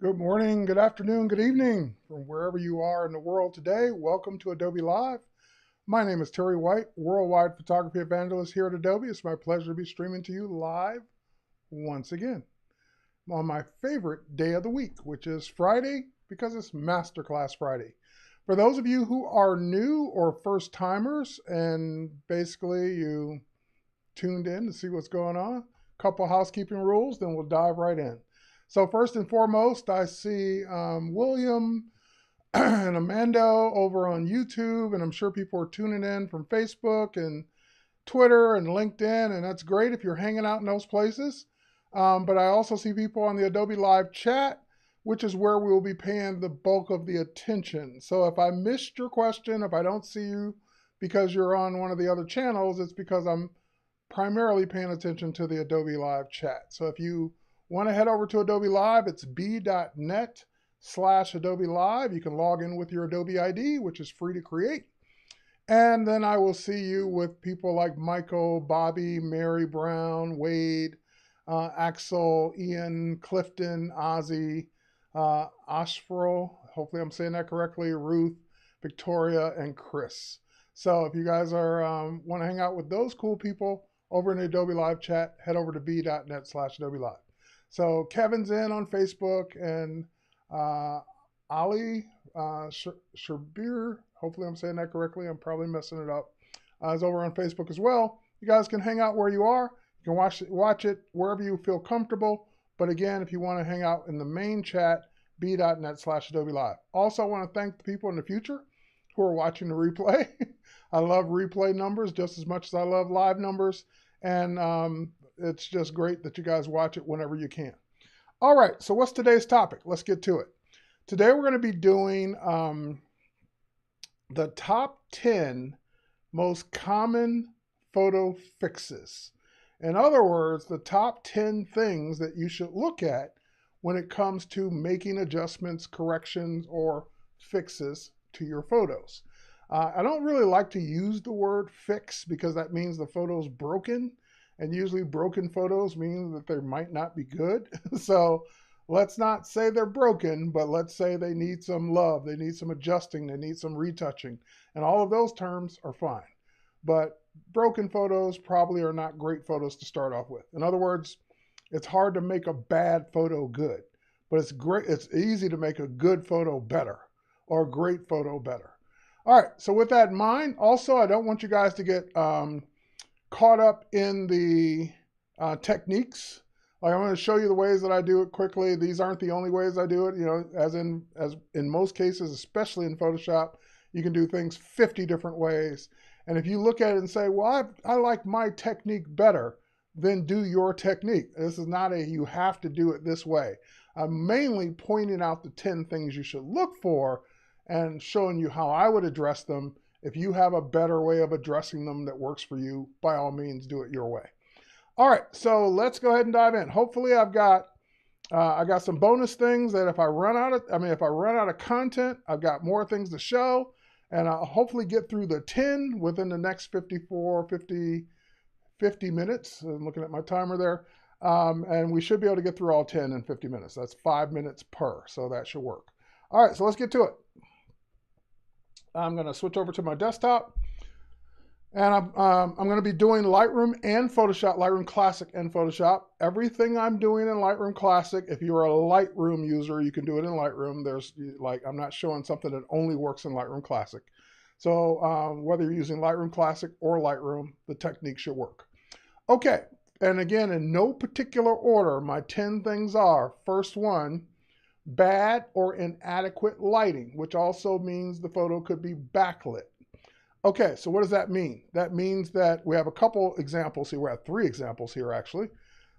Good morning, good afternoon, good evening from wherever you are in the world today. Welcome to Adobe Live. My name is Terry White, Worldwide Photography Evangelist here at Adobe. It's my pleasure to be streaming to you live once again on my favorite day of the week, which is Friday because it's Masterclass Friday. For those of you who are new or first timers and basically you tuned in to see what's going on, a couple housekeeping rules, then we'll dive right in. So first and foremost, I see William and Amando over on YouTube, and I'm sure people are tuning in from Facebook and Twitter and LinkedIn, and that's great if you're hanging out in those places. But I also see people on the Adobe Live chat, which is where we will be paying the bulk of the attention. So if I missed your question, if I don't see you because you're on one of the other channels, it's because I'm primarily paying attention to the Adobe Live chat. So if you want to head over to Adobe Live, it's b.net/Adobe Live. You can log in with your Adobe ID, which is free to create. And then I will see you with people like Michael, Bobby, Mary Brown, Wade, Axel, Ian, Clifton, Ozzy, Ashfro, hopefully I'm saying that correctly, Ruth, Victoria, and Chris. So if you guys are want to hang out with those cool people over in the Adobe Live chat, head over to b.net/Adobe Live. So Kevin's in on Facebook, and Ali Shabir, hopefully I'm saying that correctly, I'm probably messing it up, is over on Facebook as well. You guys can hang out where you are. You can watch it wherever you feel comfortable. But again, if you want to hang out in the main chat, b.net/Adobe Live. Also, I want to thank the people in the future who are watching the replay. I love replay numbers just as much as I love live numbers. And it's just great that you guys watch it whenever you can. All right, so what's today's topic? Let's get to it. Today we're going to be doing the top 10 most common photo fixes. In other words, the top 10 things that you should look at when it comes to making adjustments, corrections, or fixes to your photos. I don't really like to use the word fix because that means the photo's broken. And usually broken photos mean that they might not be good. So let's not say they're broken, but let's say they need some love. They need some adjusting. They need some retouching. And all of those terms are fine. But broken photos probably are not great photos to start off with. In other words, it's hard to make a bad photo good, but it's great. It's easy to make a good photo better or a great photo better. All right, so with that in mind, also, I don't want you guys to get caught up in the techniques. Like, I'm going to show you the ways that I do it quickly. These aren't the only ways I do it. You know, as in most cases, especially in Photoshop, you can do things 50 different ways. And if you look at it and say, well, I like my technique better, then do your technique. This is not a you have to do it this way. I'm mainly pointing out the 10 things you should look for and showing you how I would address them. If you have a better way of addressing them that works for you, by all means, do it your way. All right, so let's go ahead and dive in. Hopefully, I got some bonus things that if I run out of content, I've got more things to show, and I'll hopefully get through the 10 within the next 50 minutes. I'm looking at my timer there, and we should be able to get through all 10 in 50 minutes. That's 5 minutes per, so that should work. All right, so let's get to it. I'm going to switch over to my desktop, and I'm going to be doing Lightroom and Photoshop, Lightroom Classic and Photoshop. Everything I'm doing in Lightroom Classic, if you're a Lightroom user, you can do it in Lightroom. I'm not showing something that only works in Lightroom Classic. So whether you're using Lightroom Classic or Lightroom, the technique should work. Okay, and again, in no particular order, my 10 things are, first one, bad or inadequate lighting, which also means the photo could be backlit. Okay, so what does that mean? That means that we have a couple examples here. We have 3 examples here, actually.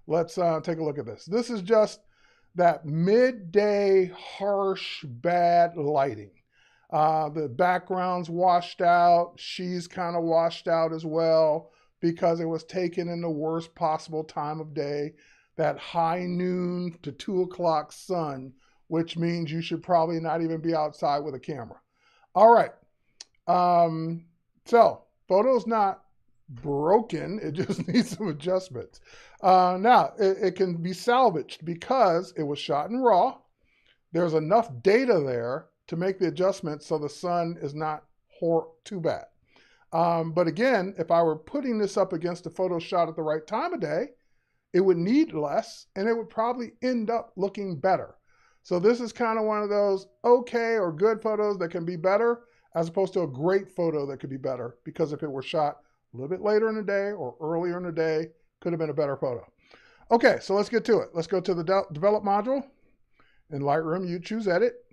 Let's take a look at this. This is just that midday, harsh, bad lighting. The background's washed out. She's kind of washed out as well because it was taken in the worst possible time of day, that high noon to 2 o'clock sun, which means you should probably not even be outside with a camera. All right. So photo's not broken. It just needs some adjustments. Now, it can be salvaged because it was shot in RAW. there's enough data there to make the adjustments so the sun is not too bad. But again, if I were putting this up against a photo shot at the right time of day, it would need less and it would probably end up looking better. So this is kind of one of those okay or good photos that can be better as opposed to a great photo that could be better, because if it were shot a little bit later in the day or earlier in the day, could have been a better photo. Okay, so let's get to it. Let's go to the develop module. In Lightroom, you choose edit.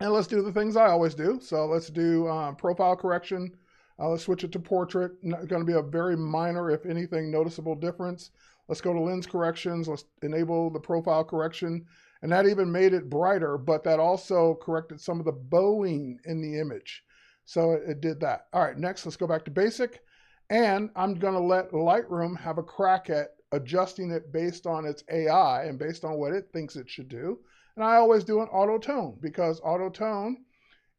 And let's do the things I always do. So let's do profile correction. Let's switch it to portrait. Not going to be a very minor, if anything, noticeable difference. Let's go to lens corrections. Let's enable the profile correction. And that even made it brighter, but that also corrected some of the bowing in the image. So it did that. All right, next, let's go back to basic. And I'm going to let Lightroom have a crack at adjusting it based on its AI and based on what it thinks it should do. And I always do an auto tone, because auto tone,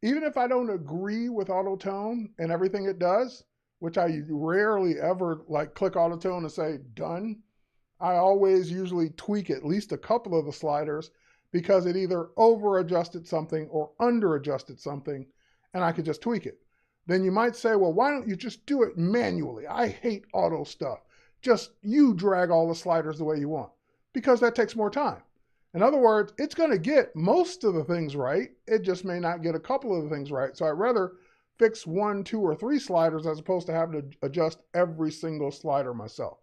even if I don't agree with auto tone and everything it does, which I rarely ever like click auto tone and say done, I always usually tweak at least a couple of the sliders, because it either over adjusted something or under adjusted something, and I could just tweak it. Then you might say, well, why don't you just do it manually? I hate auto stuff. Just you drag all the sliders the way you want, because that takes more time. In other words, it's going to get most of the things right. It just may not get a couple of the things right. So I'd rather fix 1, 2, or 3 sliders as opposed to having to adjust every single slider myself.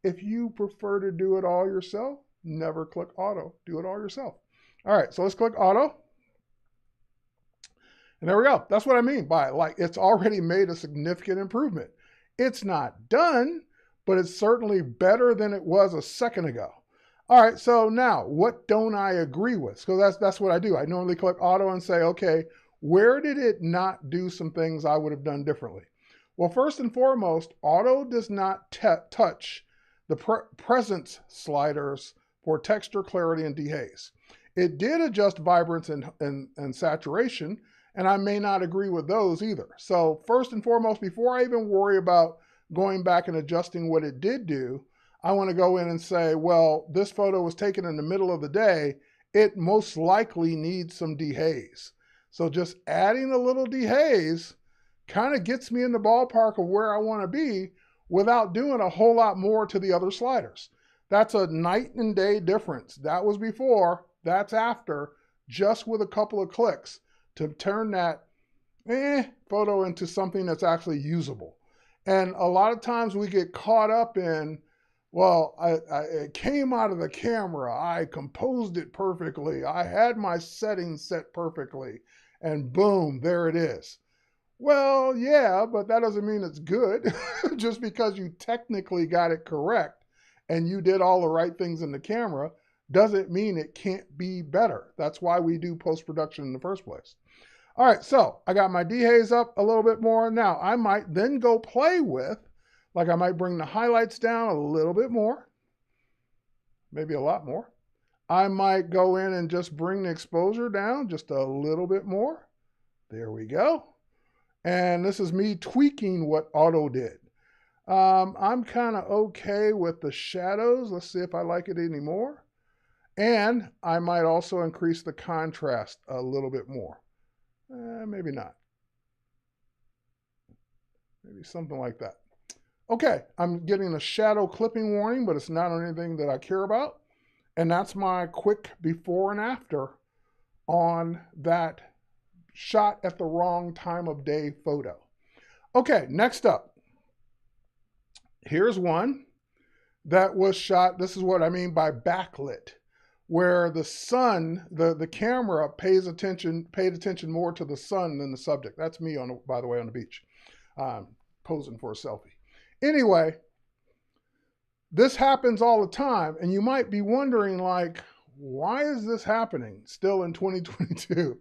If you prefer to do it all yourself, never click auto. Do it all yourself. All right, so let's click auto. And there we go. That's what I mean by like it's already made a significant improvement. It's not done, but it's certainly better than it was a second ago. All right, so now what don't I agree with? So that's what I do. I normally click auto and say, okay, where did it not do some things I would have done differently? Well, first and foremost, auto does not touch the presence sliders for texture, clarity, and dehaze. It did adjust vibrance and saturation, and I may not agree with those either. So first and foremost, before I even worry about going back and adjusting what it did do, I want to go in and say, well, this photo was taken in the middle of the day. It most likely needs some dehaze. So just adding a little dehaze kind of gets me in the ballpark of where I want to be without doing a whole lot more to the other sliders. That's a night and day difference. That was before, that's after, just with a couple of clicks to turn that photo into something that's actually usable. And a lot of times we get caught up in, well, it came out of the camera, I composed it perfectly, I had my settings set perfectly, and boom, there it is. Well, yeah, but that doesn't mean it's good. Just because you technically got it correct and you did all the right things in the camera doesn't mean it can't be better. That's why we do post-production in the first place. All right, so I got my dehaze up a little bit more. Now, I might then go play with, like I might bring the highlights down a little bit more, maybe a lot more. I might go in and just bring the exposure down just a little bit more. There we go. And this is me tweaking what auto did. I'm kind of okay with the shadows. Let's see if I like it anymore. And I might also increase the contrast a little bit more. Maybe not. Maybe something like that. Okay, I'm getting a shadow clipping warning, but it's not on anything that I care about. And that's my quick before and after on that shot at the wrong time of day photo. Okay, next up. Here's one that was shot, this is what I mean by backlit, where the sun, the camera paid attention more to the sun than the subject. That's me, by the way, on the beach, posing for a selfie. Anyway, this happens all the time, and you might be wondering, like, why is this happening still in 2022?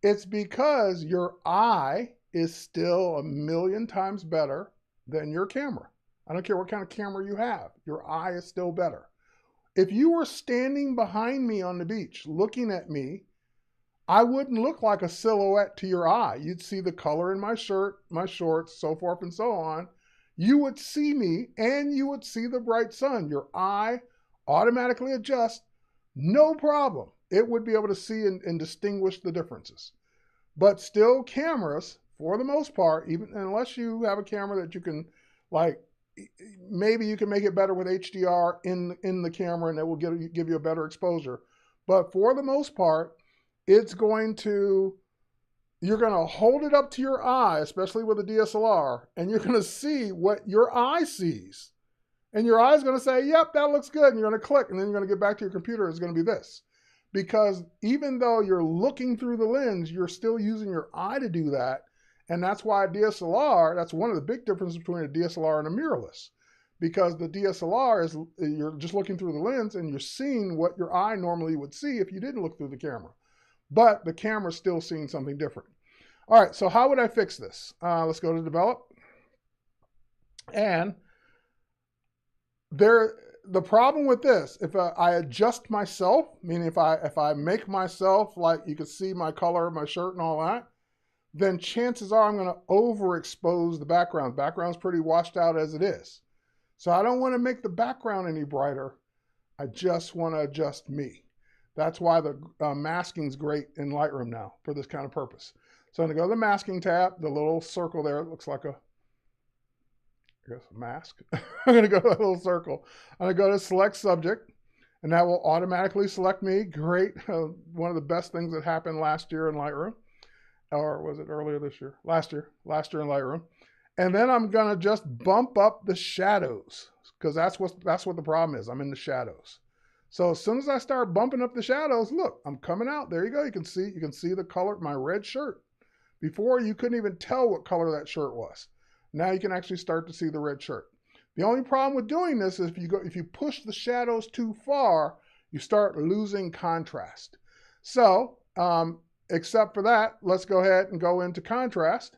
It's because your eye is still 1,000,000 times better than your camera. I don't care what kind of camera you have. Your eye is still better. If you were standing behind me on the beach looking at me, I wouldn't look like a silhouette to your eye. You'd see the color in my shirt, my shorts, so forth and so on. You would see me and you would see the bright sun. Your eye automatically adjusts, no problem. it would be able to see and distinguish the differences. But still, cameras, for the most part, even unless you have a camera that you can, like, maybe you can make it better with HDR in the camera and it will give you a better exposure. But for the most part, it's going to, you're going to hold it up to your eye, especially with a DSLR, and you're going to see what your eye sees. And your eye is going to say, yep, that looks good. And you're going to click, and then you're going to get back to your computer. It's going to be this. Because even though you're looking through the lens, you're still using your eye to do that. And that's why a DSLR, that's one of the big differences between a DSLR and a mirrorless. Because the DSLR is, you're just looking through the lens and you're seeing what your eye normally would see if you didn't look through the camera. But the camera's still seeing something different. All right, so how would I fix this? Let's go to develop. And the problem with this, if I adjust myself, meaning if I make myself, like you can see my color of my shirt and all that, then chances are I'm going to overexpose the background. The background's pretty washed out as it is. So I don't want to make the background any brighter. I just want to adjust me. That's why the masking is great in Lightroom now for this kind of purpose. So I'm going to go to the masking tab, the little circle there, it looks like a mask. I'm going to go to that little circle. I'm going to go to select subject, and that will automatically select me. Great. One of the best things that happened last year in Lightroom. Or was it earlier this year? Last year in Lightroom. And then I'm going to just bump up the shadows, because that's what the problem is. I'm in the shadows. So as soon as I start bumping up the shadows, look, I'm coming out. There you go. You can see the color of my red shirt. Before, you couldn't even tell what color that shirt was. Now you can actually start to see the red shirt. The only problem with doing this is if you push the shadows too far, you start losing contrast. So, except for that, let's go ahead and go into contrast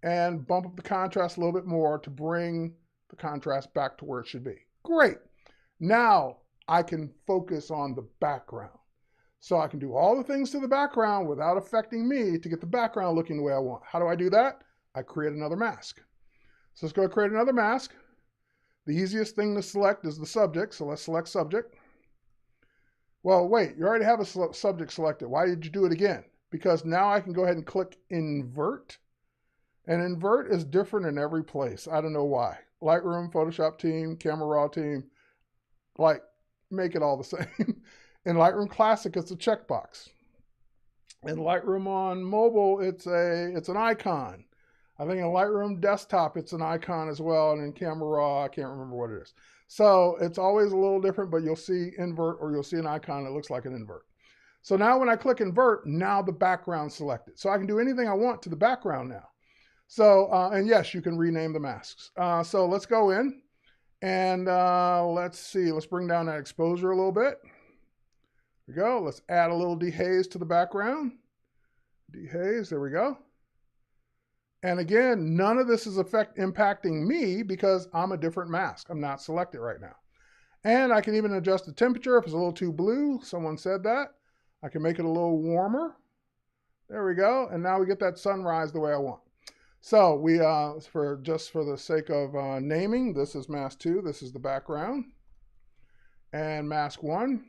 and bump up the contrast a little bit more to bring the contrast back to where it should be. Great. Now I can focus on the background. So I can do all the things to the background without affecting me to get the background looking the way I want. How do I do that? I create another mask. So let's go create another mask. The easiest thing to select is the subject. So let's select subject. Well, wait, you already have a subject selected. Why did you do it again? Because now I can go ahead and click invert. And invert is different in every place. I don't know why. Lightroom, Photoshop team, Camera Raw team, like, make it all the same. In Lightroom Classic, it's a checkbox. In Lightroom on mobile, it's an icon. I think in Lightroom desktop, it's an icon as well. And in Camera Raw, I can't remember what it is. So it's always a little different, but you'll see invert or you'll see an icon that looks like an invert. So now when I click invert, now the background's selected. So I can do anything I want to the background now. So, and yes, you can rename the masks. So let's go in and let's see, let's bring down that exposure a little bit. There we go. Let's add a little dehaze to the background. Dehaze, there we go. And again, none of this is impacting me because I'm a different mask. I'm not selected right now. And I can even adjust the temperature if it's a little too blue. Someone said that. I can make it a little warmer. There we go. And now we get that sunrise the way I want. So we, just for the sake of naming, this is mask 2. This is the background. And mask 1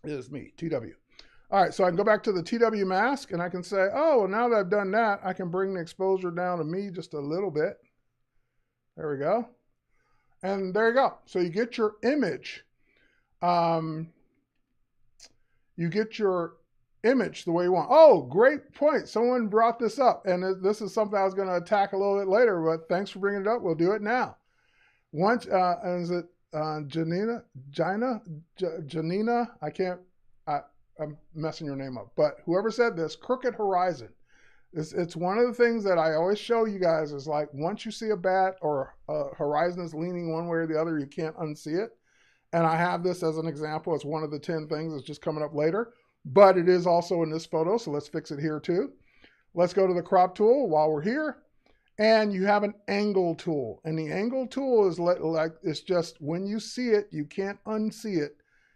is me, TW. All right, so I can go back to the TW mask and I can say, oh, well, now that I've done that, I can bring the exposure down to me just a little bit. There we go. And there you go. So you get your image. You get your image the way you want. Oh, great point. Someone brought this up. And this is something I was going to attack a little bit later, but thanks for bringing it up. We'll do it now. Once, is it Janina? I'm messing your name up, but whoever said this, crooked horizon. It's one of the things that I always show you guys is like, once you see a bat or a horizon is leaning one way or the other, you can't unsee it. And I have this as an example. It's one of the 10 things that's just coming up later, but it is also in this photo. So let's fix it here too. Let's go to the crop tool while we're here. And you have an angle tool. And the angle tool is like, it's just when you see it, you can't unsee it.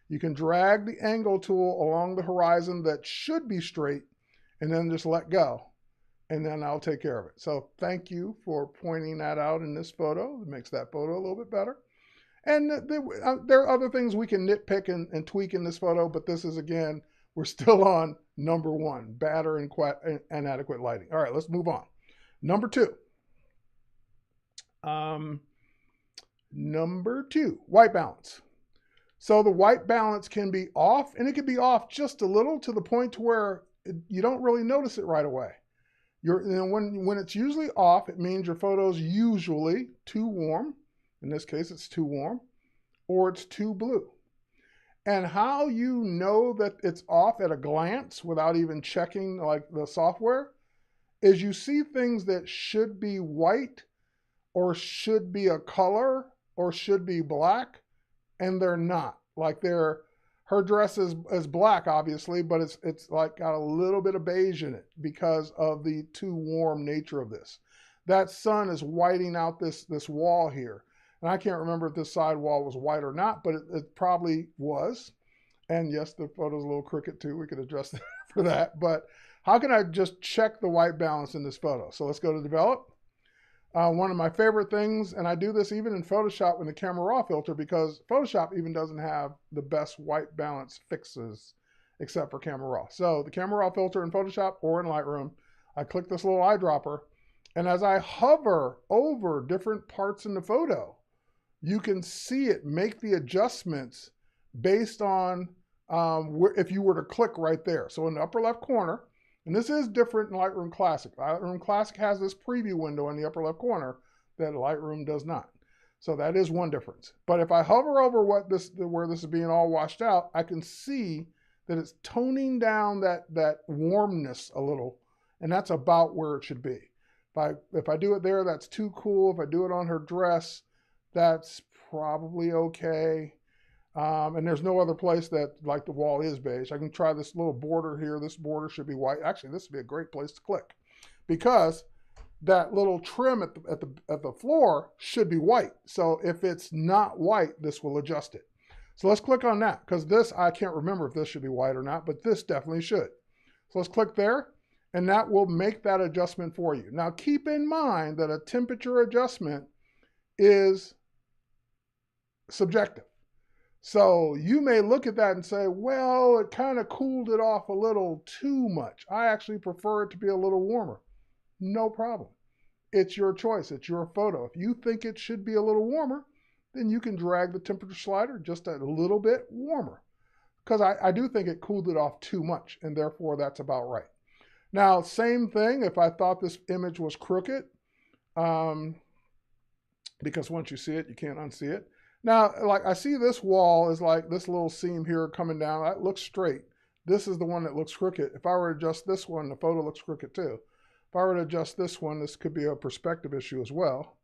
You can drag the angle tool along the horizon that should be straight and then just let go. And then I'll take care of it. So thank you for pointing that out in this photo. It makes that photo a little bit better. And there are other things we can nitpick and tweak in this photo, but this is, again, we're still on number one, bad or inadequate lighting. All right, let's move on. Number two. Number two, white balance. So the white balance can be off, and it can be off just a little to the point to where you don't really notice it right away. When it's usually off, it means your photo's usually too warm. In this case, it's too warm, or it's too blue. And how you know that it's off at a glance without even checking like the software is you see things that should be white or should be a color or should be black, and they're not. Like her dress is black, obviously, but it's like got a little bit of beige in it because of the too warm nature of this. That sun is whiting out this wall here. And I can't remember if this side wall was white or not, but it probably was. And yes, the photo's a little crooked too. We could adjust for that. But how can I just check the white balance in this photo? So let's go to develop. One of my favorite things, and I do this even in Photoshop with the camera raw filter, because Photoshop even doesn't have the best white balance fixes except for camera raw. So the camera raw filter in Photoshop or in Lightroom, I click this little eyedropper, and as I hover over different parts in the photo, you can see it make the adjustments based on if you were to click right there. So in the upper left corner, and this is different in Lightroom Classic. Lightroom Classic has this preview window in the upper left corner that Lightroom does not. So that is one difference. But if I hover over where this is being all washed out, I can see that it's toning down that warmness a little, and that's about where it should be. If I do it there, that's too cool. If I do it on her dress, that's probably okay. And there's no other place that, like, the wall is beige. I can try this little border here. This border should be white. Actually, this would be a great place to click, because that little trim at the floor should be white. So if it's not white, this will adjust it. So let's click on that, because this, I can't remember if this should be white or not, but this definitely should. So let's click there, and that will make that adjustment for you. Now keep in mind that a temperature adjustment is subjective. So you may look at that and say, well, it kind of cooled it off a little too much. I actually prefer it to be a little warmer. No problem. It's your choice. It's your photo. If you think it should be a little warmer, then you can drag the temperature slider just a little bit warmer. Because I do think it cooled it off too much, and therefore that's about right. Now, same thing if I thought this image was crooked, because once you see it, you can't unsee it. Now, like, I see this wall is like this little seam here coming down. That looks straight. This is the one that looks crooked. If I were to adjust this one, the photo looks crooked too. If I were to adjust this one, this could be a perspective issue as well,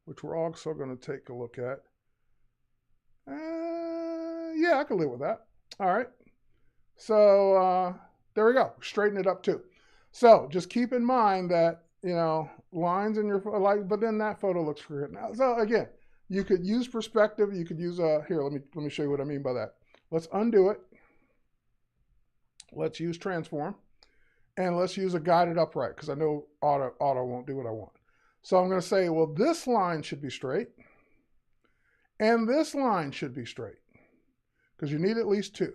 which we're also going to take a look at. Yeah, I can live with that. All right. So there we go. Straighten it up too. So just keep in mind that, you know, lines in your, like, but then that photo looks crooked now. So again, you could use perspective. You could use here. Let me show you what I mean by that. Let's undo it. Let's use transform, and let's use a guided upright, because I know auto won't do what I want. So I'm going to say, well, this line should be straight, and this line should be straight, because you need at least two.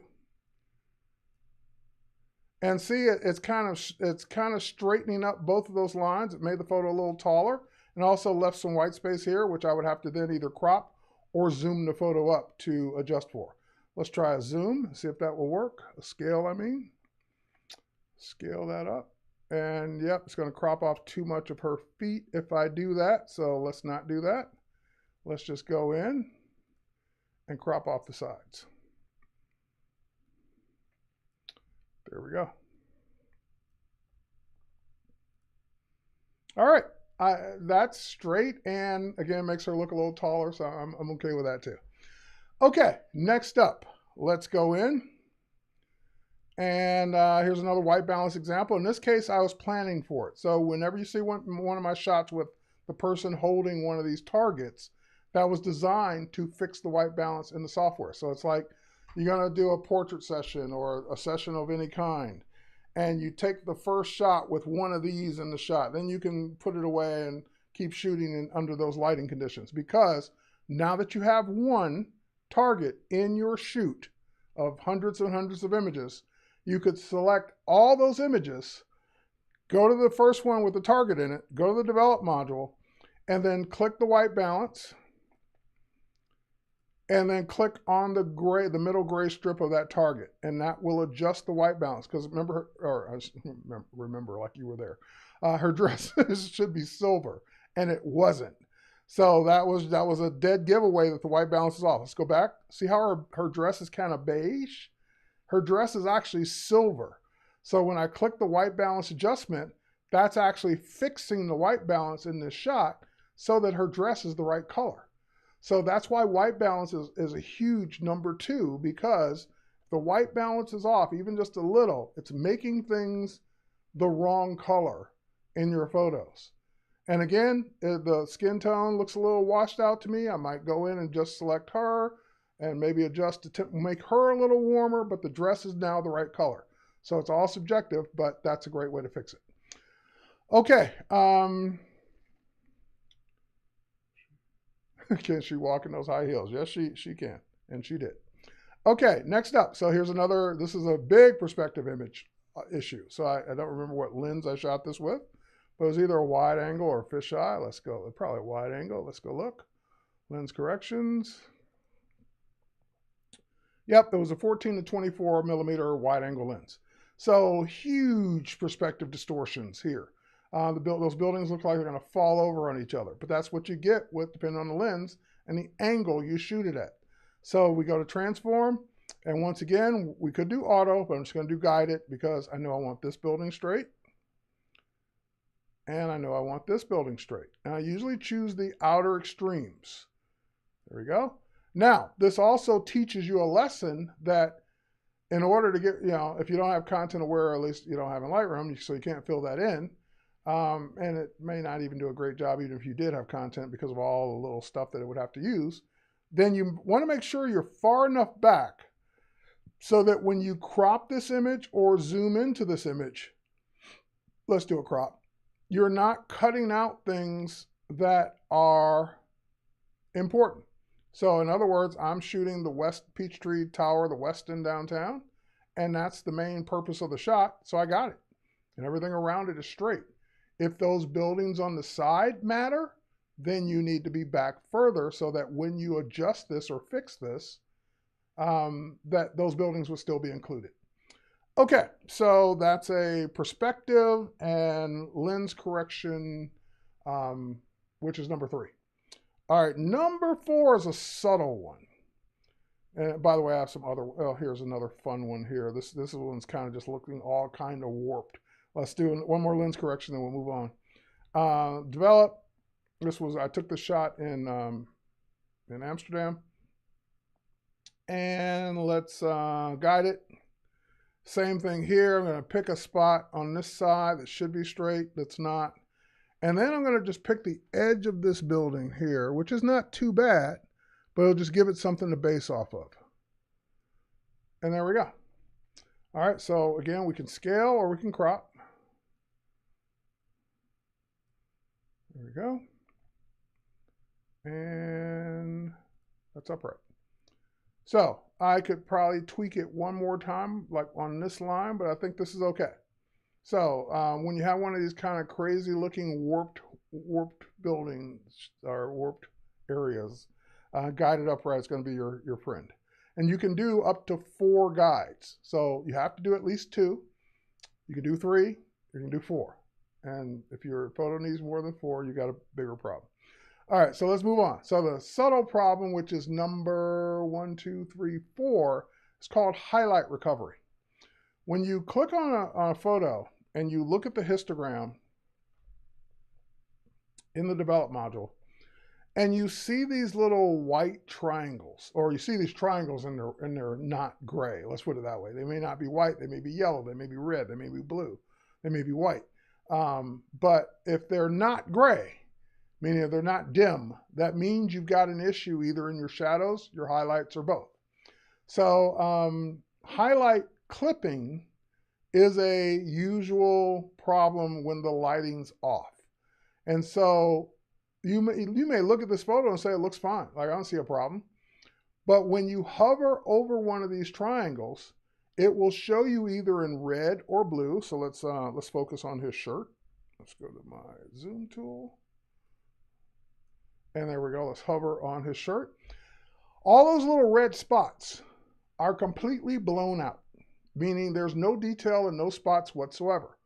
And see, it's kind of straightening up both of those lines. It made the photo a little taller, and also left some white space here, which I would have to then either crop or zoom the photo up to adjust for. Let's try a zoom, see if that will work. A scale, I mean. Scale that up. And yep, it's going to crop off too much of her feet if I do that. So let's not do that. Let's just go in and crop off the sides. There we go. All right. That's straight, and again, makes her look a little taller, so I'm okay with that too. Okay, next up, let's go in. And here's another white balance example. In this case, I was planning for it. So whenever you see one of my shots with the person holding one of these targets, that was designed to fix the white balance in the software. So it's like you're going to do a portrait session or a session of any kind, and you take the first shot with one of these in the shot. Then you can put it away and keep shooting under those lighting conditions, because Now that you have one target in your shoot of hundreds and hundreds of images, you could select all those images, go to the first one with the target in it, go to the develop module, and then click the white balance, and then click on the gray, the middle gray strip of that target, and that will adjust the white balance. Because remember like you were there, her dress should be silver, and it wasn't. So that was a dead giveaway that the white balance is off. Let's go back. See how her dress is kind of beige? Her dress is actually silver. So when I click the white balance adjustment, that's actually fixing the white balance in this shot so that her dress is the right color. So that's why white balance is a huge number 2, because if the white balance is off, even just a little, it's making things the wrong color in your photos. And again, the skin tone looks a little washed out to me. I might go in and just select her and maybe adjust to make her a little warmer, but the dress is now the right color. So it's all subjective, but that's a great way to fix it. Okay. Can she walk in those high heels? Yes, she can, and she did. Okay, next up. So here's another, this is a big perspective image issue. So I don't remember what lens I shot this with, but it was either a wide angle or fisheye. Let's go, probably a wide angle. Let's go look. Lens corrections. Yep, it was a 14 to 24 millimeter wide angle lens. So huge perspective distortions here. Those buildings look like they're going to fall over on each other, but that's what you get with depending on the lens and the angle you shoot it at. So we go to transform, and once again, we could do auto, but I'm just going to do guided because I know I want this building straight, and I know I want this building straight. And I usually choose the outer extremes. There we go. Now, this also teaches you a lesson that in order to get, if you don't have content aware, or at least you don't have in Lightroom, so you can't fill that in. And it may not even do a great job even if you did have content because of all the little stuff that it would have to use. Then you want to make sure you're far enough back so that when you crop this image or zoom into this image, let's do a crop, you're not cutting out things that are important. So in other words, I'm shooting the West Peachtree Tower, the Westin downtown, and that's the main purpose of the shot. So I got it, and everything around it is straight. If those buildings on the side matter, then you need to be back further so that when you adjust this or fix this, that those buildings will still be included. Okay, so that's a perspective and lens correction, which is number 3. All right, number 4 is a subtle one. And by the way, I have some other, here's another fun one here. This one's kind of just looking all kind of warped. Let's do one more lens correction, then we'll move on. Develop. I took the shot in Amsterdam. And let's guide it. Same thing here. I'm going to pick a spot on this side that should be straight, that's not. And then I'm going to just pick the edge of this building here, which is not too bad, but it'll just give it something to base off of. And there we go. All right, so again, we can scale or we can crop. There we go. And that's upright. So I could probably tweak it one more time, like on this line, but I think this is okay. So when you have one of these kind of crazy looking warped buildings or warped areas, guided upright is going to be your friend. And you can do up to 4 guides. So you have to do at least 2. You can do 3, you can do 4. And if your photo needs more than 4, you got a bigger problem. All right, so let's move on. So the subtle problem, which is number 1, 2, 3, 4, is called highlight recovery. When you click on a photo and you look at the histogram in the develop module, and you see these little white triangles, or you see these triangles and they're not gray. Let's put it that way. They may not be white, they may be yellow, they may be red, they may be blue, they may be white. But if they're not gray, meaning if they're not dim, that means you've got an issue either in your shadows, your highlights, or both. So highlight clipping is a usual problem when the lighting's off. And so You may look at this photo and say it looks fine. Like, I don't see a problem. But when you hover over one of these triangles, it will show you either in red or blue. So let's focus on his shirt. Let's go to my zoom tool. And there we go. Let's hover on his shirt. All those little red spots are completely blown out, meaning there's no detail and no spots whatsoever.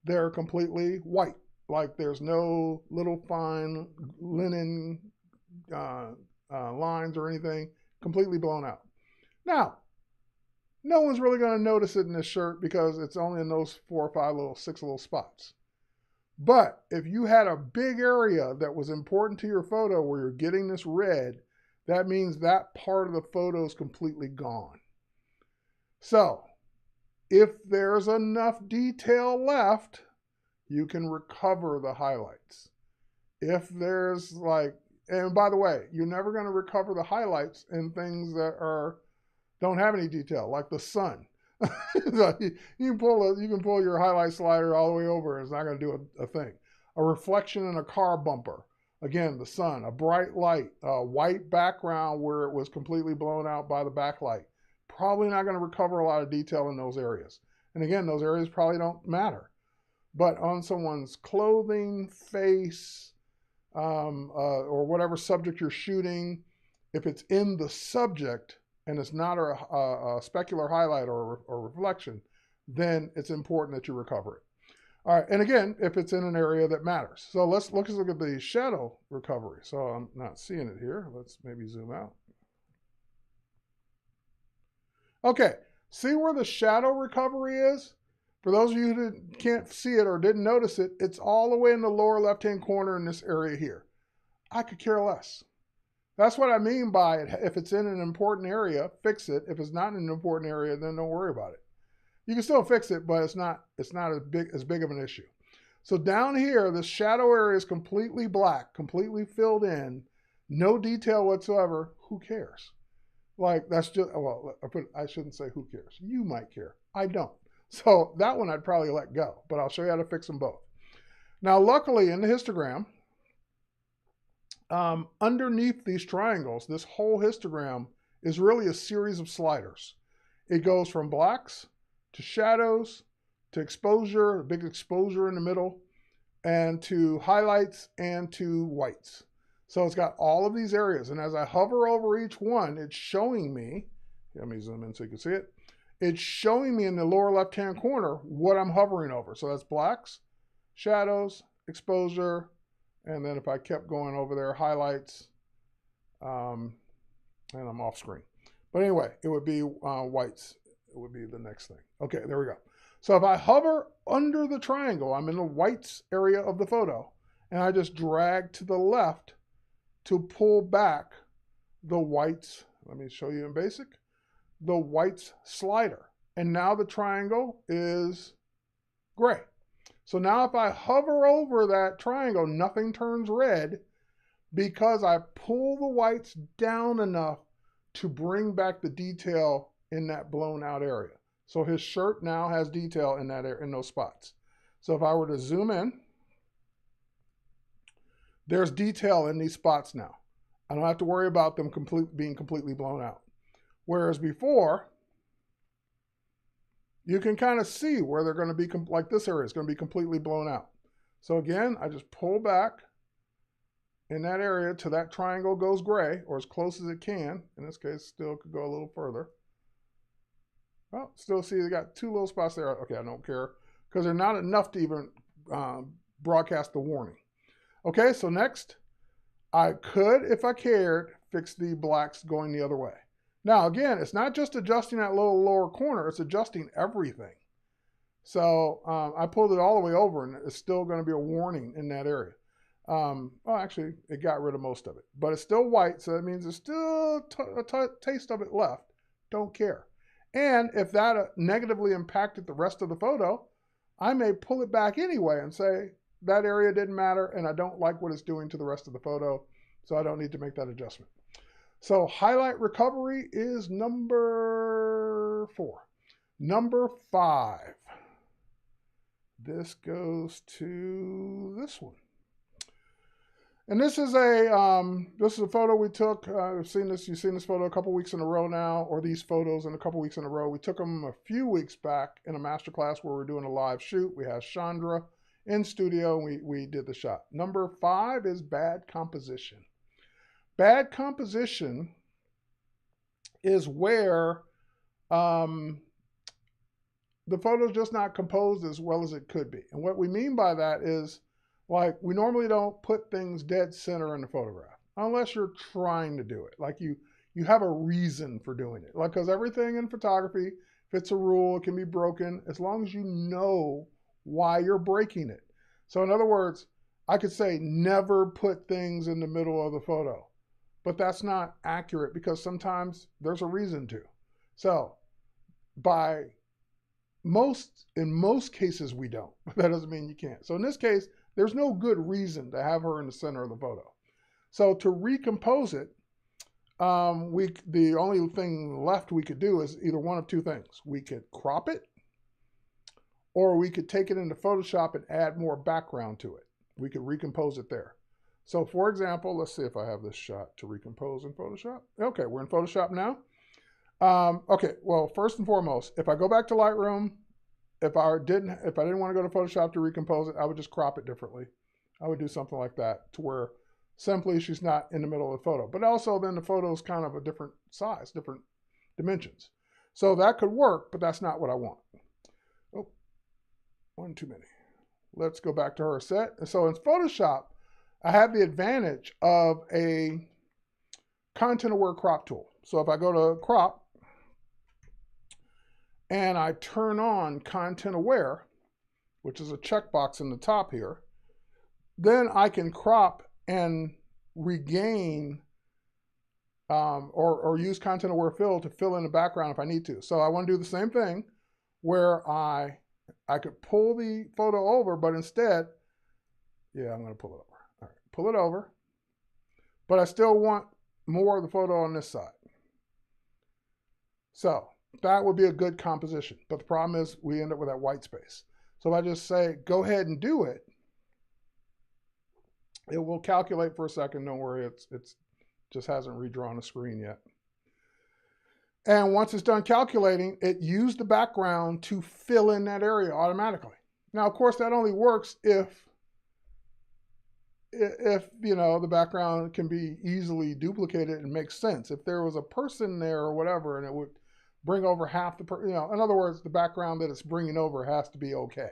They're completely white, like there's no little fine linen lines or anything, completely blown out. Now, no one's really going to notice it in this shirt because it's only in those 4 or 5 6 little spots. But if you had a big area that was important to your photo where you're getting this red, that means that part of the photo is completely gone. So if there's enough detail left, you can recover the highlights. If there's and by the way, you're never going to recover the highlights in things that don't have any detail, like the sun. You can pull your highlight slider all the way over. It's not going to do a thing. A reflection in a car bumper. Again, the sun, a bright light, a white background where it was completely blown out by the backlight. Probably not going to recover a lot of detail in those areas. And again, those areas probably don't matter. But on someone's clothing, face, or whatever subject you're shooting, if it's in the subject and it's not a specular highlight or reflection, then it's important that you recover it. All right, and again, if it's in an area that matters. So let's look at the shadow recovery. So I'm not seeing it here. Let's maybe zoom out. Okay, see where the shadow recovery is? For those of you who can't see it or didn't notice it, it's all the way in the lower left-hand corner in this area here. I could care less. That's what I mean by it. If it's in an important area, fix it. If it's not in an important area, then don't worry about it. You can still fix it, but it's not as big of an issue. So down here, the shadow area is completely black, completely filled in, no detail whatsoever. Who cares? Like, that's just, well, I shouldn't say who cares. You might care. I don't. So that one I'd probably let go, but I'll show you how to fix them both. Now, luckily in the histogram, underneath these triangles, this whole histogram is really a series of sliders. It goes from blacks to shadows to exposure, a big exposure in the middle, and to highlights and to whites. So it's got all of these areas. And as I hover over each one, it's showing me, let me zoom in so you can see it. It's showing me in the lower left-hand corner what I'm hovering over. So that's blacks, shadows, exposure, and then if I kept going over there, highlights, and I'm off screen. But anyway, it would be whites. It would be the next thing. Okay, there we go. So if I hover under the triangle, I'm in the whites area of the photo, and I just drag to the left to pull back the whites. Let me show you in basic. The whites slider. And now the triangle is gray. So now if I hover over that triangle, nothing turns red because I pull the whites down enough to bring back the detail in that blown out area. So his shirt now has detail in that area, in those spots. So if I were to zoom in, there's detail in these spots now. I don't have to worry about them being completely blown out. Whereas before, you can kind of see where they're going to be, like this area is going to be completely blown out. So again, I just pull back in that area till that triangle goes gray, or as close as it can. In this case, still could go a little further. Well, still see they got 2 little spots there. Okay, I don't care because they're not enough to even broadcast the warning. Okay, so next, I could, if I cared, fix the blacks going the other way. Now, again, it's not just adjusting that little lower corner, it's adjusting everything. So I pulled it all the way over, and it's still going to be a warning in that area. Well, actually, it got rid of most of it. But it's still white, so that means there's still a taste of it left. Don't care. And if that negatively impacted the rest of the photo, I may pull it back anyway and say, that area didn't matter, and I don't like what it's doing to the rest of the photo, so I don't need to make that adjustment. So highlight recovery is number 4. Number 5. This goes to this one. And this is a photo we took. You've seen this photo a couple weeks in a row now, or these photos in a couple weeks in a row. We took them a few weeks back in a masterclass where we're doing a live shoot. We had Chandra in studio, and we did the shot. Number 5 is bad composition. Bad composition is where the photo's just not composed as well as it could be. And what we mean by that is, like, we normally don't put things dead center in the photograph unless you're trying to do it. Like you have a reason for doing it. Like, because everything in photography, if it's a rule, it can be broken as long as you know why you're breaking it. So in other words, I could say never put things in the middle of the photo, but that's not accurate because sometimes there's a reason to. So in most cases we don't, but that doesn't mean you can't. So in this case, there's no good reason to have her in the center of the photo. So to recompose it, the only thing left we could do is either one of two things. We could crop it, or we could take it into Photoshop and add more background to it. We could recompose it there. So for example, let's see if I have this shot to recompose in Photoshop. Okay, we're in Photoshop now. Okay, well, first and foremost, if I go back to Lightroom, if I didn't want to go to Photoshop to recompose it, I would just crop it differently. I would do something like that to where simply she's not in the middle of the photo. But also then the photo is kind of a different size, different dimensions. So that could work, but that's not what I want. Oh, one too many. Let's go back to her set. And so in Photoshop, I have the advantage of a content-aware crop tool. So if I go to crop, and I turn on content aware, which is a checkbox in the top here, then I can crop and regain or use content aware fill to fill in the background if I need to. So I want to do the same thing where I could pull the photo over, but instead, yeah, I'm going to pull it over. All right, pull it over, but I still want more of the photo on this side. So that would be a good composition. But the problem is we end up with that white space. So if I just say, go ahead and do it, it will calculate for a second. Don't worry, it's just hasn't redrawn the screen yet. And once it's done calculating, it used the background to fill in that area automatically. Now, of course, that only works if you know, the background can be easily duplicated and makes sense. If there was a person there or whatever, and it would bring over half the, you know, in other words, the background that it's bringing over has to be okay.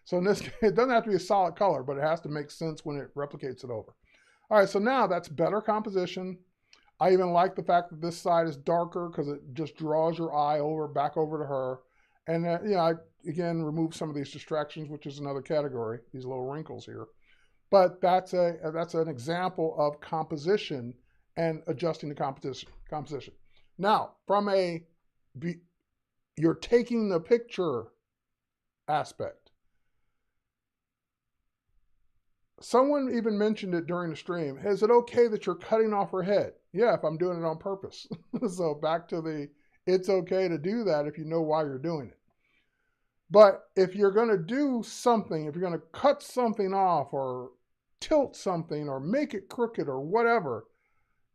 So in this, it doesn't have to be a solid color, but it has to make sense when it replicates it over. All right, so now that's better composition. I even like the fact that this side is darker because it just draws your eye back over to her. And you know, I again remove some of these distractions, which is another category, these little wrinkles here. But that's an example of composition and adjusting the composition. Now, from you're taking the picture aspect. Someone even mentioned it during the stream. Is it okay that you're cutting off her head? Yeah, if I'm doing it on purpose. So back to it's okay to do that if you know why you're doing it. But if you're going to do something, if you're going to cut something off or tilt something or make it crooked or whatever,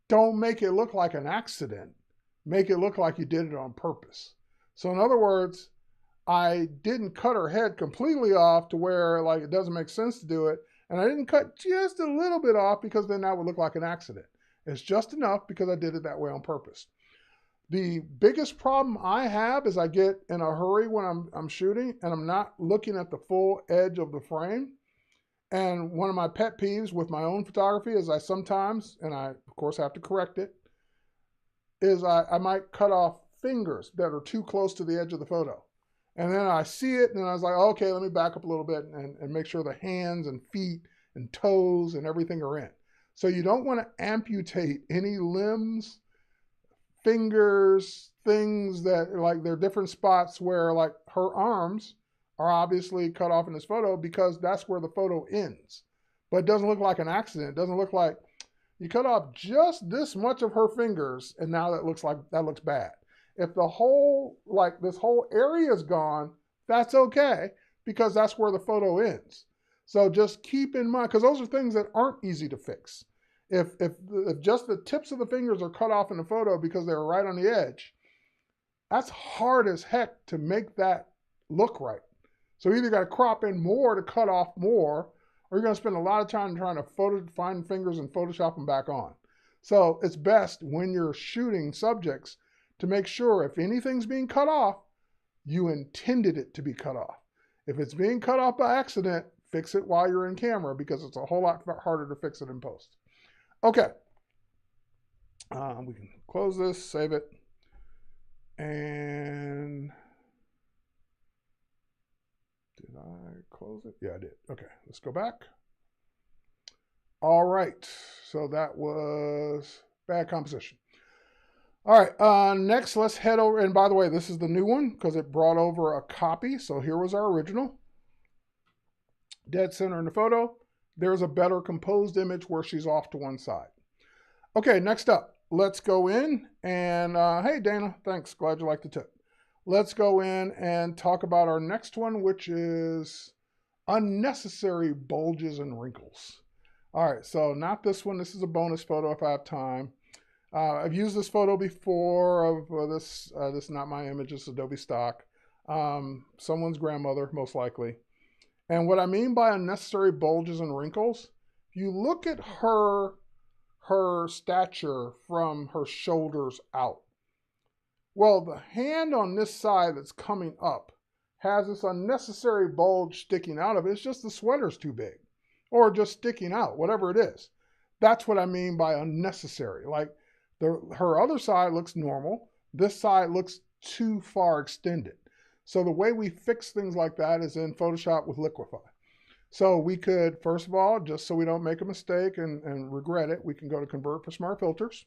don't make it look like an accident. Make it look like you did it on purpose. So in other words, I didn't cut her head completely off to where like it doesn't make sense to do it. And I didn't cut just a little bit off because then that would look like an accident. It's just enough because I did it that way on purpose. The biggest problem I have is I get in a hurry when I'm shooting and I'm not looking at the full edge of the frame. And one of my pet peeves with my own photography is I sometimes, and I of course have to correct it, is I might cut off fingers that are too close to the edge of the photo. And then I see it and I was like, okay, let me back up a little bit and make sure the hands and feet and toes and everything are in. So you don't want to amputate any limbs, fingers, things that like there are different spots where like her arms are obviously cut off in this photo because that's where the photo ends. But it doesn't look like an accident. It doesn't look like you cut off just this much of her fingers and now that looks bad. If the whole, like this whole area is gone, that's okay because that's where the photo ends. So just keep in mind, because those are things that aren't easy to fix. If just the tips of the fingers are cut off in the photo because they were right on the edge, that's hard as heck to make that look right. So you either got to crop in more to cut off more, or you're going to spend a lot of time trying to find fingers and Photoshop them back on. So it's best when you're shooting subjects to make sure if anything's being cut off, you intended it to be cut off. If it's being cut off by accident, fix it while you're in camera, because it's a whole lot harder to fix it in post. Okay. We can close this, save it. And did I close it? Yeah, I did. Okay, let's go back. All right, so that was bad composition. All right, next let's head over, and by the way, this is the new one because it brought over a copy. So here was our original. Dead center in the photo. There's a better composed image where she's off to one side. Okay, next up, let's go in and, hey Dana, thanks, glad you liked the tip. Let's go in and talk about our next one, which is unnecessary bulges and wrinkles. All right, so not this one. This is a bonus photo if I have time. I've used this photo before of this is not my image, it's Adobe stock. Someone's grandmother, most likely. And what I mean by unnecessary bulges and wrinkles, if you look at her stature from her shoulders out. Well, the hand on this side that's coming up has this unnecessary bulge sticking out of it. It's just the sweater's too big, or just sticking out, whatever it is. That's what I mean by unnecessary. Like her other side looks normal. This side looks too far extended. So the way we fix things like that is in Photoshop with Liquify. So we could, first of all, just so we don't make a mistake and regret it, we can go to Convert for Smart Filters.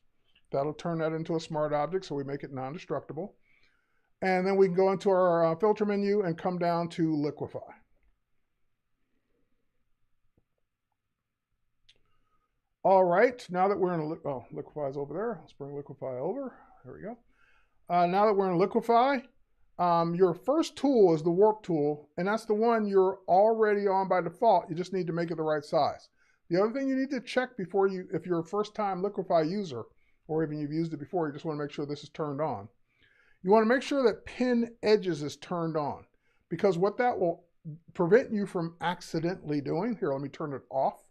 That'll turn that into a smart object, so we make it non-destructible. And then we can go into our filter menu and come down to Liquify. All right, now that we're in, Liquify's over there. Let's bring Liquify over. There we go. Now that we're in Liquify, your first tool is the warp tool, and that's the one you're already on by default. You just need to make it the right size. The other thing you need to check before if you're a first-time Liquify user, or even you've used it before, you just want to make sure this is turned on. You want to make sure that pin edges is turned on, because what that will prevent you from accidentally doing, here, let me turn it off.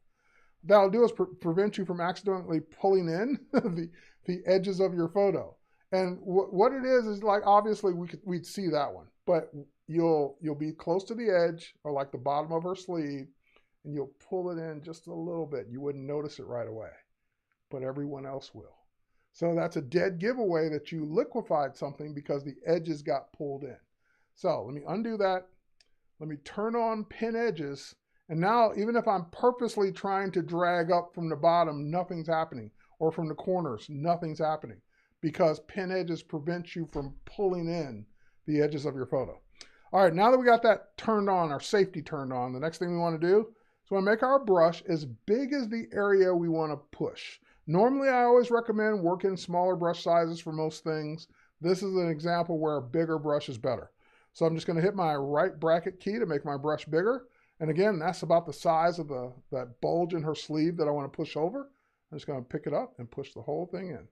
That'll do is prevent you from accidentally pulling in the edges of your photo. And what it is like, obviously we'd see that one, but you'll be close to the edge, or like the bottom of her sleeve, and you'll pull it in just a little bit. You wouldn't notice it right away, but everyone else will. So that's a dead giveaway that you liquefied something because the edges got pulled in. So let me undo that. Let me turn on pin edges. And now, even if I'm purposely trying to drag up from the bottom, nothing's happening. Or from the corners, nothing's happening. Because pin edges prevent you from pulling in the edges of your photo. All right, now that we got that turned on, our safety turned on, the next thing we want to do is we want to make our brush as big as the area we want to push. Normally, I always recommend working smaller brush sizes for most things. This is an example where a bigger brush is better. So I'm just going to hit my right bracket key to make my brush bigger. And again, that's about the size of that bulge in her sleeve that I want to push over. I'm just going to pick it up and push the whole thing in.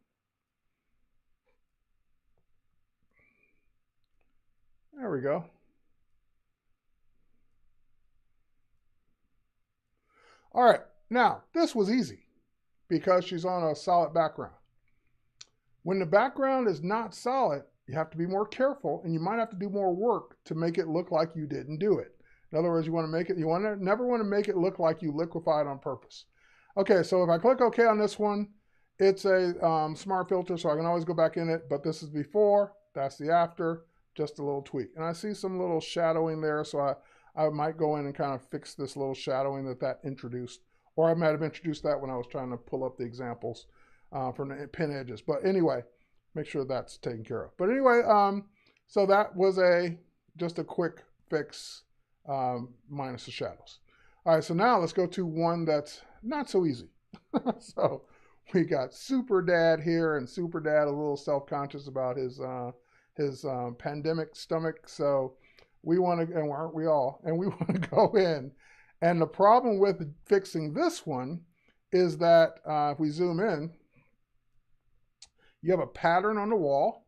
There we go. All right, now this was easy because she's on a solid background. When the background is not solid, you have to be more careful, and you might have to do more work to make it look like you didn't do it. In other words, never want to make it look like you liquefied on purpose. Okay, so if I click OK on this one, it's a smart filter, so I can always go back in it, but this is before, that's the after, just a little tweak. And I see some little shadowing there, so I might go in and kind of fix this little shadowing that introduced, or I might have introduced that when I was trying to pull up the examples from the pin edges. But anyway, make sure that's taken care of. But anyway, so that was just a quick fix minus the shadows. All right, so now let's go to one that's not so easy. So we got Super Dad here, and Super Dad a little self-conscious about his pandemic stomach. So we want to, and aren't we all? And we want to go in And the problem with fixing this one is that if we zoom in, you have a pattern on the wall,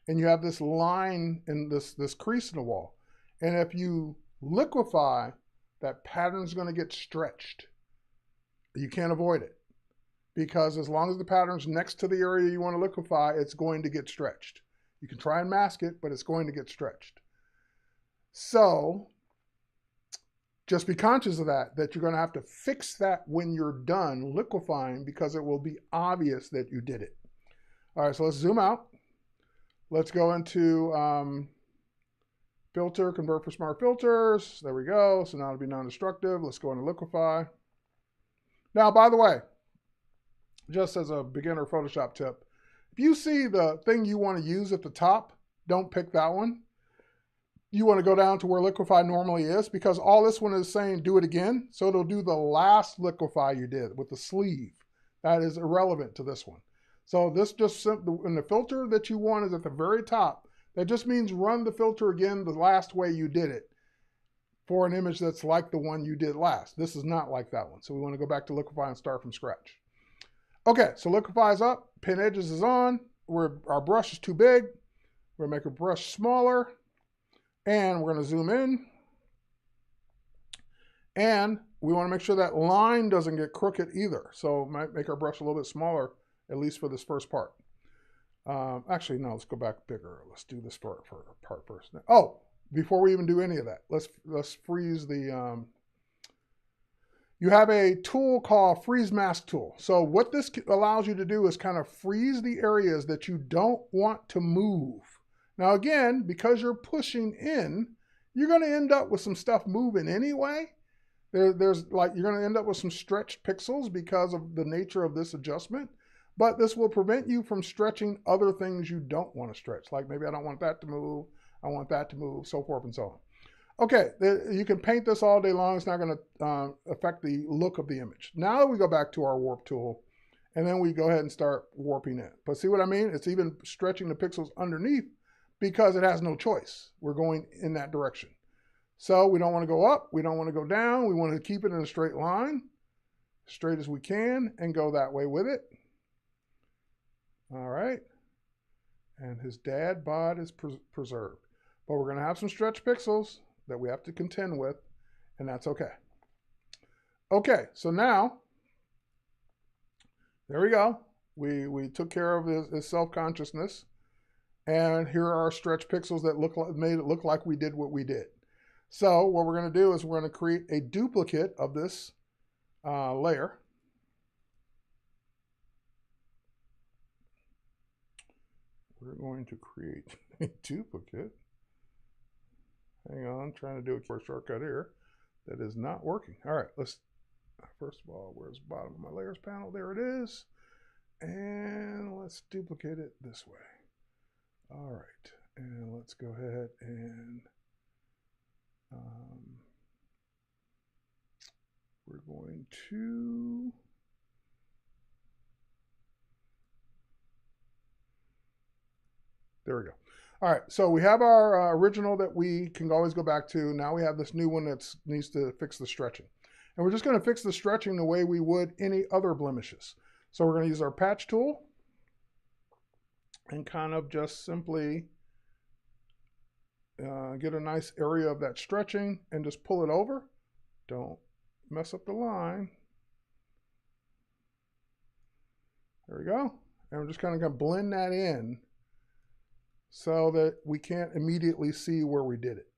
and you have this line in this crease in the wall. And if you liquify, that pattern's going to get stretched. You can't avoid it, because as long as the pattern's next to the area you want to liquify, it's going to get stretched. You can try and mask it, but it's going to get stretched. So just be conscious of that you're going to have to fix that when you're done liquefying, because it will be obvious that you did it. All right, so let's zoom out. Let's go into filter, convert for smart filters. There we go. So now it'll be non-destructive. Let's go into liquify. Now, by the way, just as a beginner Photoshop tip, if you see the thing you want to use at the top, don't pick that one. You want to go down to where liquify normally is, because all this one is saying do it again. So it'll do the last liquify you did with the sleeve. That is irrelevant to this one. So this just, and the filter that you want is at the very top. That just means run the filter again the last way you did it for an image that's like the one you did last. This is not like that one. So we want to go back to liquify and start from scratch. Okay, so liquify is up, pin edges is on. Our brush is too big. We're gonna make our brush smaller, and we're gonna zoom in. And we want to make sure that line doesn't get crooked either. So might make our brush a little bit smaller, at least for this first part. Actually, no, let's go back bigger. Let's do this part first. Oh, before we even do any of that, let's freeze the, you have a tool called Freeze Mask Tool. So what this allows you to do is kind of freeze the areas that you don't want to move. Now again, because you're pushing in, you're going to end up with some stuff moving anyway. There's like, you're going to end up with some stretched pixels because of the nature of this adjustment. But this will prevent you from stretching other things you don't want to stretch. Like maybe I don't want that to move, I want that to move, so forth and so on. Okay, you can paint this all day long. It's not going to affect the look of the image. Now we go back to our warp tool, and then we go ahead and start warping it. But see what I mean? It's even stretching the pixels underneath because it has no choice. We're going in that direction. So we don't want to go up, we don't want to go down. We want to keep it in a straight line, straight as we can, and go that way with it. All right, and his dad bod is preserved. But we're going to have some stretch pixels that we have to contend with, and that's okay. Okay, so now, there we go. We took care of his self-consciousness, and here are our stretch pixels that made it look like we did what we did. So what we're going to do is we're going to create a duplicate of this layer. We're going to create a duplicate. Hang on, trying to do a shortcut here. That is not working. All right, let's, first of all, where's the bottom of my layers panel? There it is. And let's duplicate it this way. All right, and let's go ahead and we're going to there we go. All right, so we have our original that we can always go back to. Now we have this new one that needs to fix the stretching. And we're just going to fix the stretching the way we would any other blemishes. So we're going to use our patch tool and kind of just simply get a nice area of that stretching and just pull it over. Don't mess up the line. There we go. And we're just kind of going to blend that in so that we can't immediately see where we did it.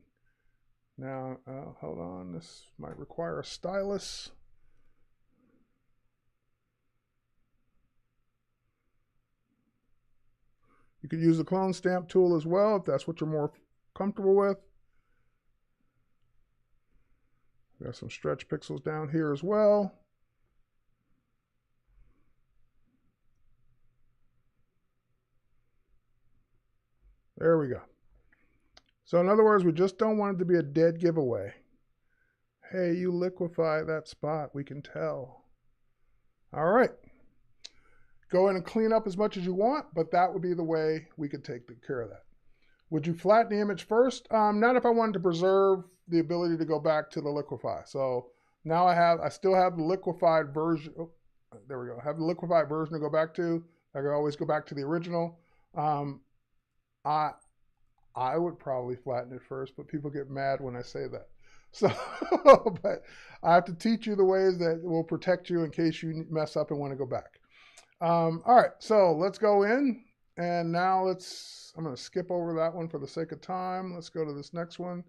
Now, hold on, this might require a stylus. You could use the clone stamp tool as well if that's what you're more comfortable with. Got some stretch pixels down here as well. There we go. So in other words, we just don't want it to be a dead giveaway. Hey, you liquefy that spot, we can tell. All right. Go in and clean up as much as you want, but that would be the way we could take care of that. Would you flatten the image first? Not if I wanted to preserve the ability to go back to the liquefy. So Now I still have the liquefied version. Oh, there we go. I have the liquefied version to go back to. I can always go back to the original. I would probably flatten it first, but people get mad when I say that. So, but I have to teach you the ways that will protect you in case you mess up and want to go back. All right, so let's go in, and now I'm going to skip over that one for the sake of time. Let's go to this next one.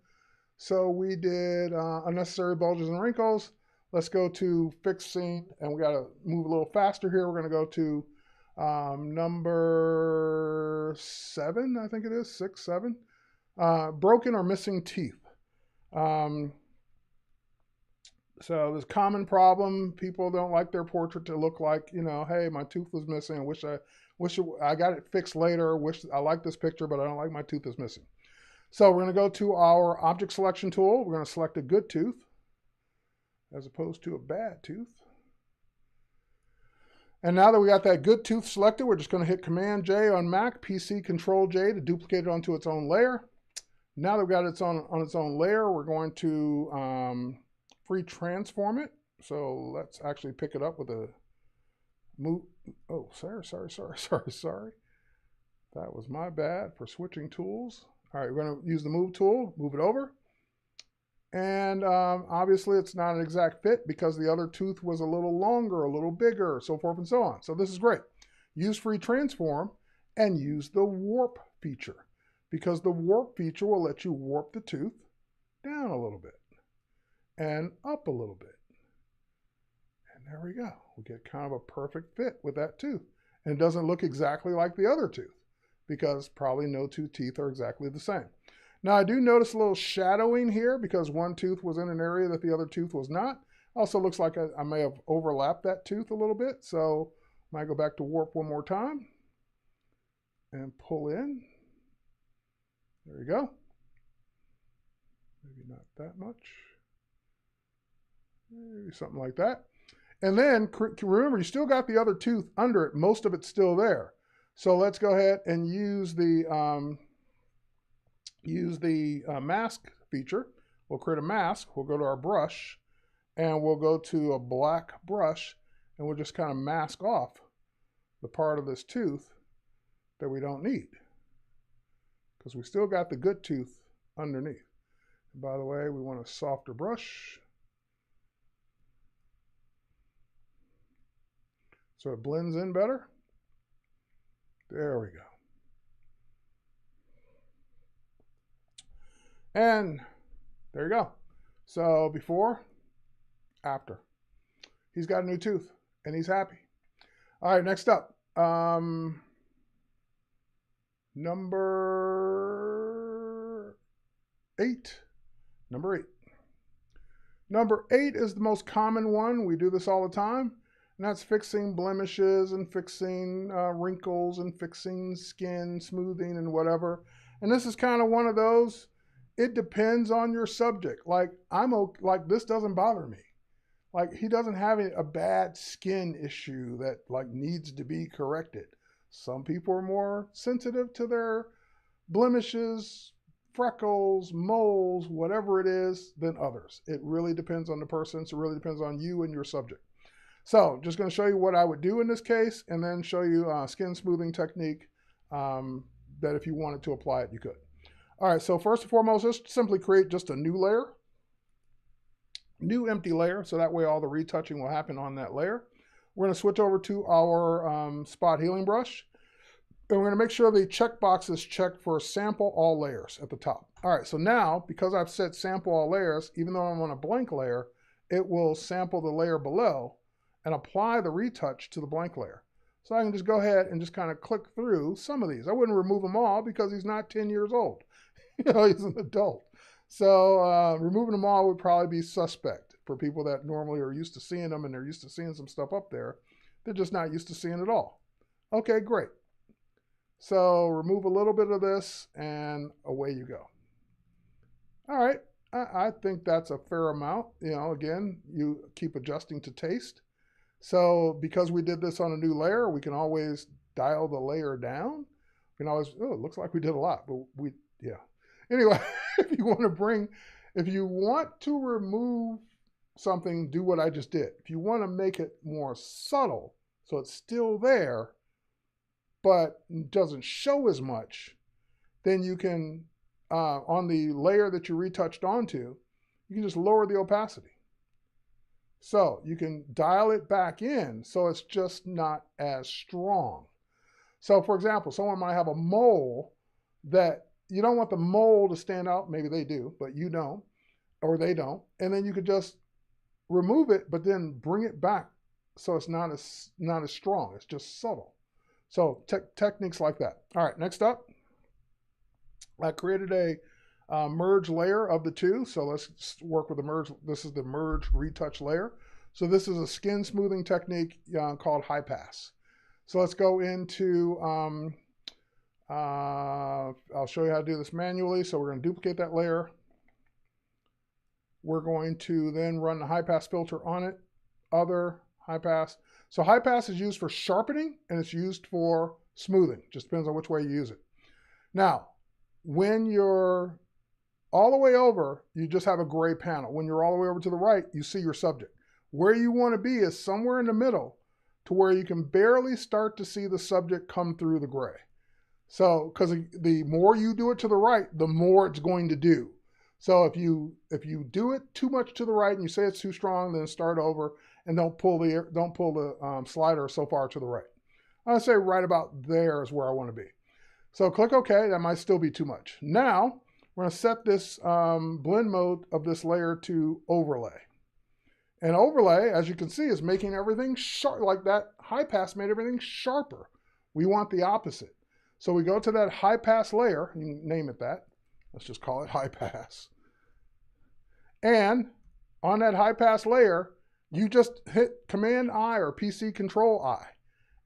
So we did unnecessary bulges and wrinkles. Let's go to fixing, and we got to move a little faster here. We're going to go to number 7, I think it is, 6, 7. Broken or missing teeth. So this common problem, people don't like their portrait to look like, you know, hey, my tooth was missing. I got it fixed later. I like this picture, but I don't like my tooth is missing. So we're going to go to our object selection tool. We're going to select a good tooth as opposed to a bad tooth. And now that we got that good tooth selected, we're just going to hit Command J on Mac, PC Control J to duplicate it onto its own layer. Now that we've got it on its own layer, we're going to free transform it. So let's actually pick it up with a move. Oh, sorry. That was my bad for switching tools. All right, we're going to use the move tool, move it over. And obviously it's not an exact fit because the other tooth was a little longer, a little bigger, so forth and so on. So this is great. Use free transform and use the warp feature, because the warp feature will let you warp the tooth down a little bit and up a little bit. And there we go. We get kind of a perfect fit with that tooth. And it doesn't look exactly like the other tooth because probably no two teeth are exactly the same. Now I do notice a little shadowing here because one tooth was in an area that the other tooth was not. Also looks like I may have overlapped that tooth a little bit. So I might go back to warp one more time and pull in. There you go. Maybe not that much. Maybe something like that. And then remember, you still got the other tooth under it. Most of it's still there. So let's go ahead and use the mask feature. We'll create a mask. We'll go to our brush and we'll go to a black brush and we'll just kind of mask off the part of this tooth that we don't need, because we still got the good tooth underneath. And by the way, we want a softer brush so it blends in better. There we go. And there you go. So before, after. He's got a new tooth and he's happy. All right, next up. Number 8. Number 8. Number 8 is the most common one. We do this all the time. And that's fixing blemishes and fixing wrinkles and fixing skin, smoothing and whatever. And this is kind of one of those, it depends on your subject. Like this doesn't bother me. Like he doesn't have a bad skin issue that like needs to be corrected. Some people are more sensitive to their blemishes, freckles, moles, whatever it is than others. It really depends on the person. So it really depends on you and your subject. So just going to show you what I would do in this case and then show you a skin smoothing technique that if you wanted to apply it, you could. All right, so first and foremost, just simply create just a new layer, new empty layer, so that way all the retouching will happen on that layer. We're going to switch over to our spot healing brush, and we're going to make sure the checkbox is checked for sample all layers at the top. All right, so now, because I've set sample all layers, even though I'm on a blank layer, it will sample the layer below and apply the retouch to the blank layer. So I can just go ahead and just kind of click through some of these. I wouldn't remove them all because he's not 10 years old. You know, he's an adult. So removing them all would probably be suspect for people that normally are used to seeing them and they're used to seeing some stuff up there. They're just not used to seeing it all. Okay, great. So remove a little bit of this and away you go. All right, I think that's a fair amount. You know, again, you keep adjusting to taste. So because we did this on a new layer, we can always dial the layer down. We can always, oh, it looks like we did a lot, but yeah. Anyway, if you want to remove something, do what I just did. If you want to make it more subtle, so it's still there, but doesn't show as much, then you can, on the layer that you retouched onto, you can just lower the opacity. So you can dial it back in so it's just not as strong. So for example, someone might have a mole that you don't want the mole to stand out. Maybe they do, but you don't, or they don't. And then you could just remove it, but then bring it back so it's not as strong. It's just subtle. So techniques like that. All right, next up, I created a merge layer of the two. So let's work with the merge. This is the merge retouch layer. So this is a skin smoothing technique called high pass. So let's go into, I'll show you how to do this manually. So we're going to duplicate that layer. We're going to then run the high pass filter on it. Other high pass. So high pass is used for sharpening and it's used for smoothing. Just depends on which way you use it. Now, when you're all the way over, you just have a gray panel. When you're all the way over to the right, you see your subject. Where you want to be is somewhere in the middle to where you can barely start to see the subject come through the gray. So, because the more you do it to the right, the more it's going to do. So if you do it too much to the right and you say it's too strong, then start over and don't pull the slider so far to the right. I'd say right about there is where I want to be. So click OK. That might still be too much. Now we're going to set this blend mode of this layer to overlay. And overlay, as you can see, is making everything sharp. Like that high pass made everything sharper. We want the opposite. So we go to that high pass layer, you can name it that. Let's just call it high pass. And on that high pass layer, you just hit Command I or PC Control I,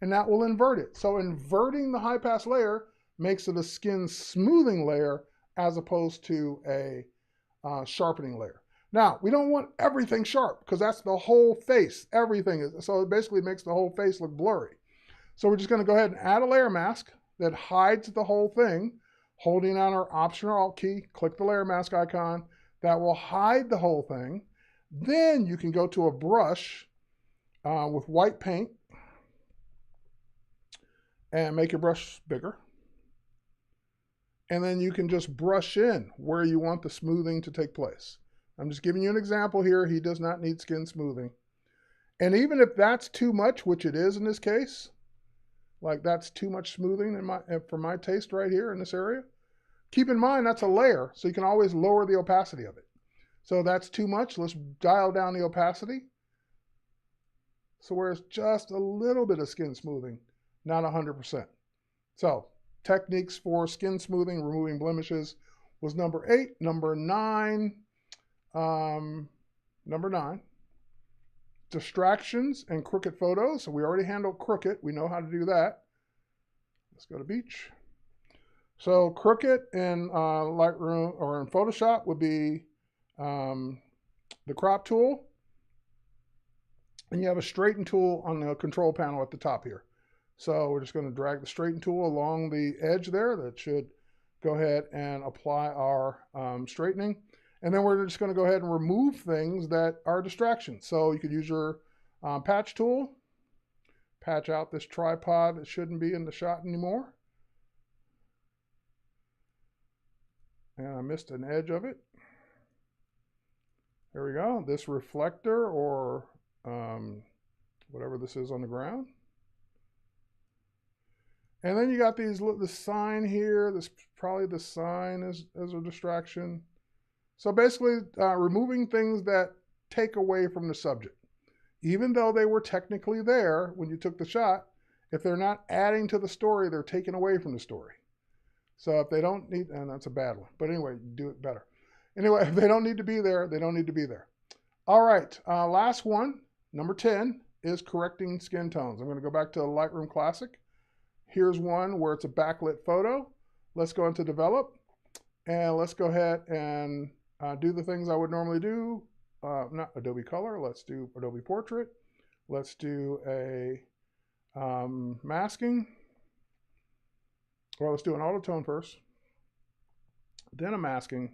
and that will invert it. So inverting the high pass layer makes it a skin smoothing layer as opposed to a sharpening layer. Now, we don't want everything sharp because that's the whole face. Everything is, so it basically makes the whole face look blurry. So we're just going to go ahead and add a layer mask that hides the whole thing. Holding down our Option or Alt key, click the layer mask icon. That will hide the whole thing. Then you can go to a brush with white paint and make your brush bigger. And then you can just brush in where you want the smoothing to take place. I'm just giving you an example here. He does not need skin smoothing. And even if that's too much, which it is in this case, like that's too much smoothing for my taste right here in this area, keep in mind that's a layer, so you can always lower the opacity of it. So that's too much. Let's dial down the opacity. So where it's just a little bit of skin smoothing, not 100%. So techniques for skin smoothing, removing blemishes was number 8. Number 9, distractions and crooked photos. So we already handled crooked. We know how to do that. Let's go to beach. So crooked in Lightroom or in Photoshop would be the crop tool. And you have a straighten tool on the control panel at the top here. So we're just going to drag the straighten tool along the edge there. That should go ahead and apply our straightening. And then we're just going to go ahead and remove things that are distractions. So you could use your patch tool, patch out this tripod that shouldn't be in the shot anymore. And I missed an edge of it. There we go. This reflector or whatever this is on the ground. And then you got these, the sign here. This probably the sign is a distraction. So basically removing things that take away from the subject. Even though they were technically there when you took the shot, if they're not adding to the story, they're taking away from the story. So if they don't need, and that's a bad one, but anyway, do it better. Anyway, if they don't need to be there, they don't need to be there. All right, last one, number 10, is correcting skin tones. I'm going to go back to Lightroom Classic. Here's one where it's a backlit photo. Let's go into Develop, and let's go ahead and do the things I would normally do. Not Adobe Color, let's do Adobe Portrait. Let's do a masking. Well, let's do an auto tone first, then a masking,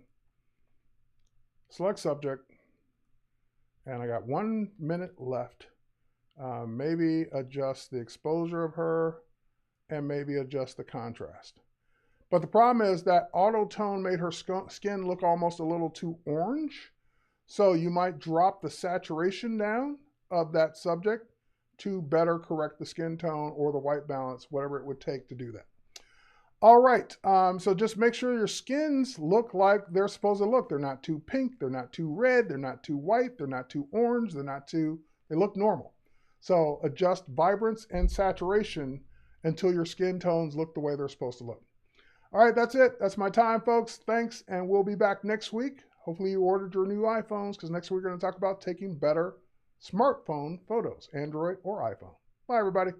select subject, And I got 1 minute left. Maybe adjust the exposure of her and maybe adjust the contrast. But the problem is that auto tone made her skin look almost a little too orange. So you might drop the saturation down of that subject to better correct the skin tone or the white balance, whatever it would take to do that. All right, so just make sure your skins look like they're supposed to look. They're not too pink, they're not too red, they're not too white, they're not too orange, they look normal. So adjust vibrance and saturation until your skin tones look the way they're supposed to look. All right, that's it. That's my time, folks. Thanks, and we'll be back next week. Hopefully you ordered your new iPhones, because next week we're going to talk about taking better smartphone photos, Android or iPhone. Bye, everybody.